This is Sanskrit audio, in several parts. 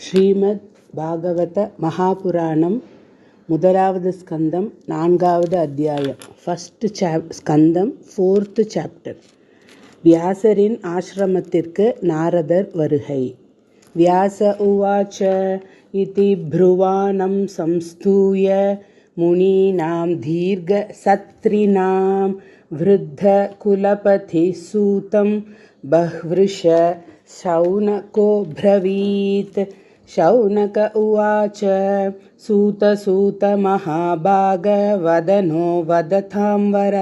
ஸ்ரீமத் பாகவத மகாபுராணம் முதலாவது ஸ்கந்தம் 4வது அத்தியாயம். First ஸ்கந்தம் 4th chapter. வியாசரின் ஆசிரமத்திற்கு நாரதர் வருகை. வியாச உவாச்ச இதி ப்ருவாணம் சம்ஸ்தூய முனீனாம் தீர்க்க சத்ரினாம் விருத்த குலபதி சூதம் பஹ்விருஷ शौनको ब्रवीत्. शौनक उवाच सूत महाभाग वदनो वदतां वर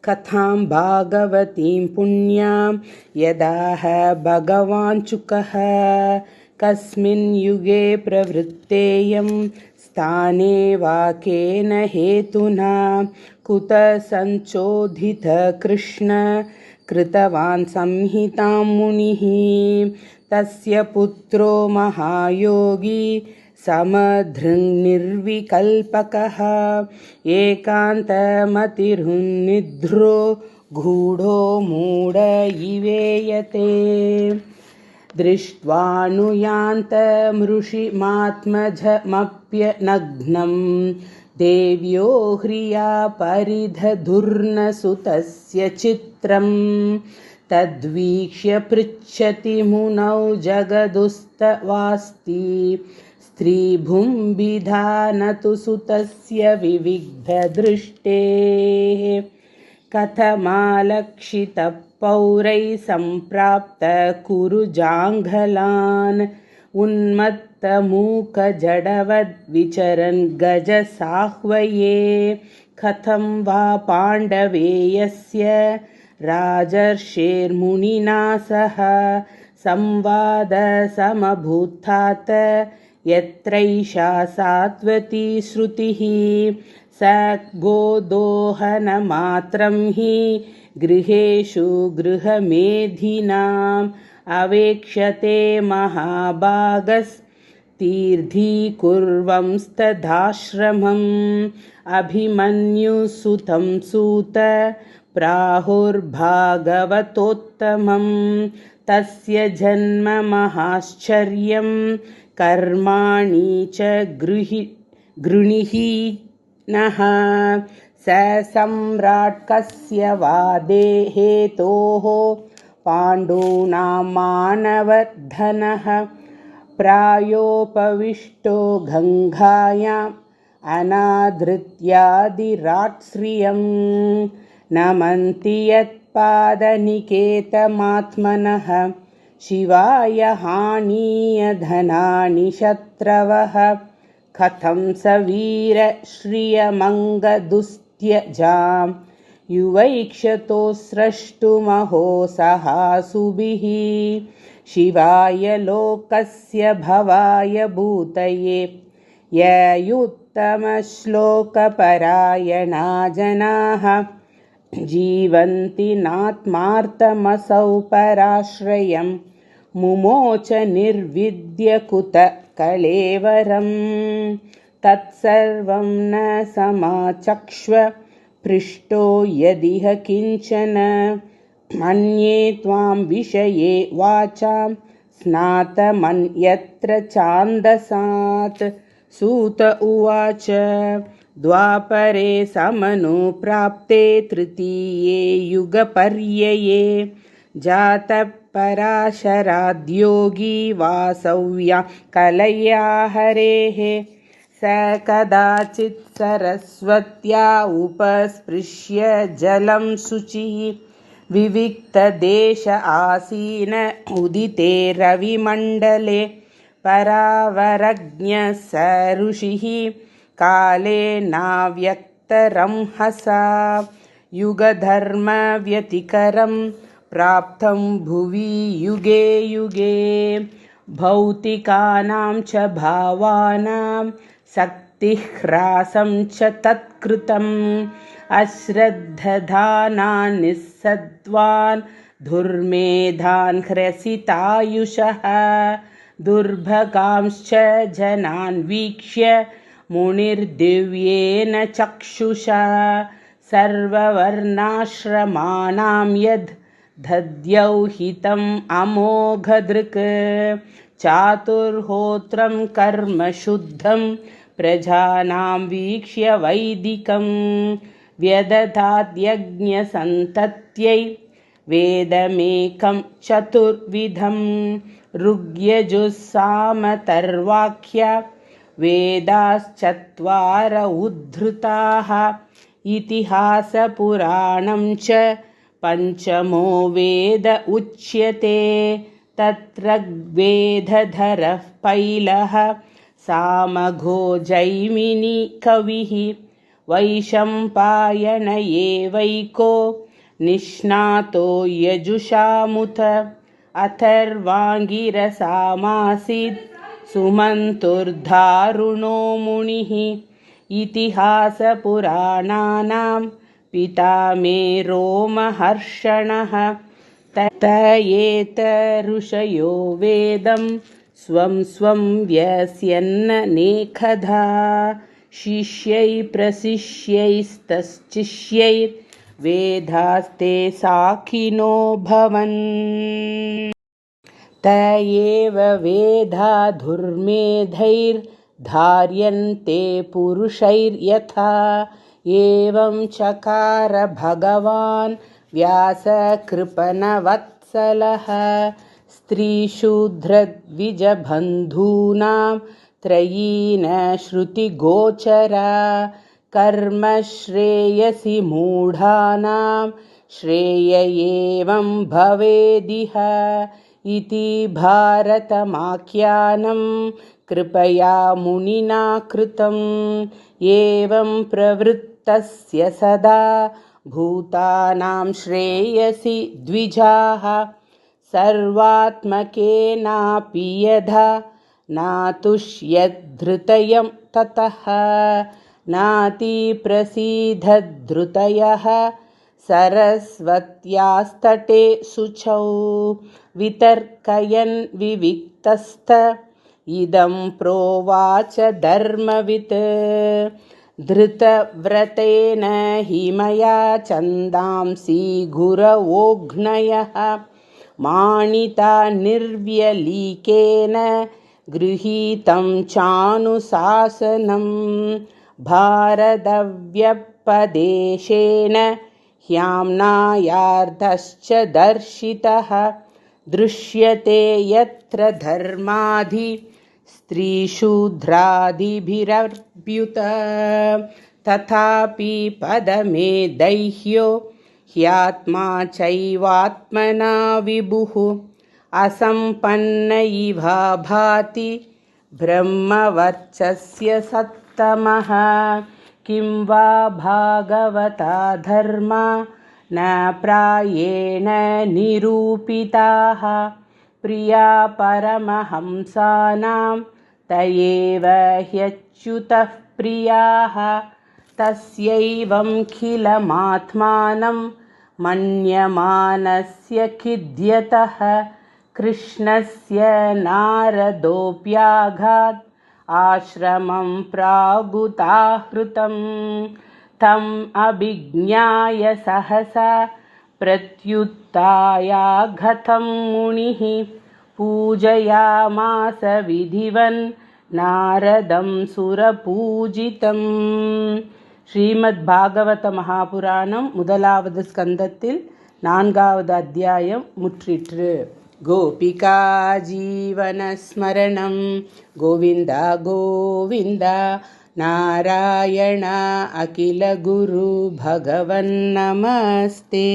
कथां भागवतीं पुण्यां यदाह भगवान् चुकः कस्मिन् युगे प्रवृत्तेयं स्थाने वा केन हेतुना कुत संचोदित कृष्ण कृतवान् संहितां मुनिः. तस्य पुत्रो महायोगी समधृङ्निर्विकल्पकः एकान्तमतिरुन्निद्रो गूढो मूढ इवेयते. दृष्ट्वानुयान्तमृषिमात्मजमप्यनग्नं देव्यो ह्रिया परिदधुर्नसुतस्य चित्रं तद्वीक्ष्य पृच्छति मुनौ जगदुस्तवास्ति स्त्रीभुम्बिधा न तु सुतस्य विविग्धदृष्टेः. कथमालक्षितः पौरैः सम्प्राप्त कुरु जाङ्घलान् उन्मत्तमूकजडवद्विचरन् गजसाह्वये. कथं वा पाण्डवेयस्य राजर्षेर्मुनिना सह संवादसमभूतात् यत्रैषा सात्वती श्रुतिः स गोदोहनमात्रं हि गृहेषु गृहमेधिनाम् अवेक्षते महाभागस्तीर्थीकुर्वंस्तदाश्रमम्. अभिमन्युसुतं सूत प्राहुर्भागवतोत्तमं तस्य जन्म महाश्चर्यं कर्माणि च गृणीहिनः. स सम्राट् कस्य वा हेतोः पाण्डूनां मानवर्धनः प्रायोपविष्टो गङ्गायाम् अनादृत्यादिराट्श्रियं नमन्ति यत्पादनिकेतमात्मनः शिवाय हानीयधनानि शत्रवः. कथं स वीरश्रियमङ्गदुस्त्यजां युवैक्षतो स्रष्टुमहो सहासुभिः. शिवाय लोकस्य भवाय भूतये ययुत्तमश्लोकपरायणा जनाः जीवन्ति नात्मार्थमसौ पराश्रयं मुमोच निर्विद्य कुत कलेवरम्. तत्सर्वं न समाचक्ष्व पृष्टो यदिह किञ्चन मन्ये त्वां विषये वाचां स्नातमन्यत्र छान्दसात्. सूत उवाच द्वापरे समनुप्राप्ते तृतीये युगपर्यये जातः पराशराद्योगी वासव्या कलया हरेः. स कदाचित् सरस्वत्या उपस्पृश्य जलं शुचिः विविक्तदेश आसीन उदिते रविमण्डले. परावरज्ञः स ऋषिः काले नाव्यक्तरंहसा युगधर्मव्यतिकरं प्राप्तं भुवि युगे युगे. भौतिकानां च भावानां शक्तिह्रासं च तत्कृतम् अश्रद्धधानान् निस्सत्त्वान् दुर्मेधान् ह्रसितायुषः. दुर्भगांश्च जनान् वीक्ष्य मुनिर्दिव्येन चक्षुषा सर्ववर्णाश्रमाणां यद् दध्यौ हितम् अमोघदृक् चातुर्होत्रं कर्म शुद्धं प्रजानां वीक्ष्य वैदिकं व्यदधाद्यज्ञसन्तत्यै वेदमेकं चतुर्विधं ऋग्यजुस्सामतर्वाख्या वेदाश्चत्वार उद्धृताः इतिहासपुराणं च पञ्चमो वेद उच्यते तत्र वेदधरः पैलः सामघो जैमिनी कविः वैशम्पायन एवैको निष्णातो यजुषामुत अथर्वाङ्गिरसामासीत् सुमन्तुर्धारुणो मुनिः इतिहासपुराणानां पिता मे रोमहर्षणः त एत ऋषयो वेदं स्वं स्वं व्यस्यन्नेकधा शिष्यै प्रशिष्यैस्तश्चिष्यैर्वेदास्ते साखिनो भवन् त एव वेदा धुर्मेधैर्धार्यन्ते पुरुषैर्यथा एवं चकार भगवान् व्यासकृपणवत्सलः स्त्रीशूद्रद्विजबन्धूनां त्रयीन श्रुतिगोचरा कर्म श्रेयसि मूढानां श्रेय एवं भवेदिह इति भारतमाख्यानं कृपया मुनिना कृतम् एवं प्रवृत्तस्य सदा भूतानां श्रेयसि द्विजाः सर्वात्मकेनापि यथा नातुष्यद्धृतयं ततः नातिप्रसीदद्धृतयः सरस्वत्यास्तटे शुचौ वितर्कयन् विविक्तस्त इदं प्रोवाच धर्मवित् धृतव्रतेन हि मया छन्दांसि गुरवोऽग्नयः माणिता निर्व्यलीकेन गृहीतं चानुशासनं भारतव्यपदेशेन ह्याम्नायार्धश्च दर्शितः दृश्यते यत्र धर्मादि स्त्रीशूद्रादिभिरर्प्युत तथापि पदमेदैह्यो ह्यात्मा चैवात्मना विभुः असम्पन्न इव भाति ब्रह्मवर्चस्य सत्तमः किं वा भागवता धर्मा न प्रायेण निरूपिताः प्रिया परमहंसानां त एव ह्यच्युतः प्रियाः तस्यैवमखिलमात्मानं मन्यमानस्य खिद्यतः कृष्णस्य नारदोऽप्याघात् आश्रमं प्रागुताहृतं तम् अभिज्ञाय सहसा प्रत्युत्थायागतं मुनिः पूजयामास विधिवन् नारदं सुरपूजितम् ஸ்ரீமத் பாகவத மகாபுராணம் முதலாவது ஸ்கந்தத்தில் 4வது அத்தியாயம் முற்றிற்று. கோபிகா ஜீவனஸ்மரணம் கோவிந்தா கோவிந்தா நாராயண அகில குரு பகவன் நமஸ்தே.